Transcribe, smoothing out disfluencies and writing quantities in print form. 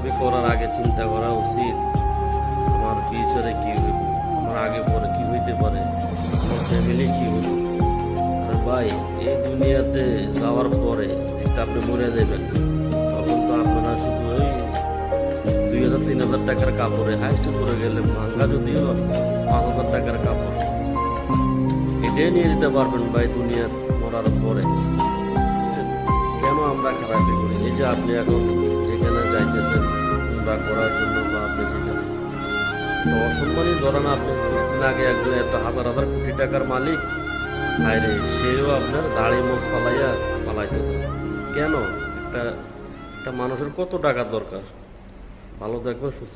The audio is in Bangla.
বিফোর আর আগে চিন্তা করা উচিত আমার ফিউচারে কি হইব, আমার আগে পরে কি হইতে পারে, আমার ফ্যামিলি কি হইব। আর ভাই, এই দুনিয়াতে যাওয়ার পরে একটা আপনি মরে যাবেন, তখন তো আপনারা শুধু ওই 2,000-3,000 টাকার কাপড়ে হাইস্ট করে গেলে ভাঙ্গা যদিও 5,000 টাকার কাপড় এটাই নিয়ে যেতে পারবেন ভাই দুনিয়া মরার পরে। বুঝছেন? কেন আমরা খারাপই করি? এই যে আপনি এখন যেখানে যাইতেছেন উমরা করার জন্য, বা আপনি যেখানে তো অসম্মানই ধরেন, আপনি কিছুদিন আগে একজন এত হাজার হাজার কোটি টাকার মালিক, হায়রে সেও আপনার দাড়ি মোছ পালাইয়া পালাইতেছে। কেন? একটা একটা মানুষের কত টাকার দরকার? ভালো দেখবেন, সুস্থ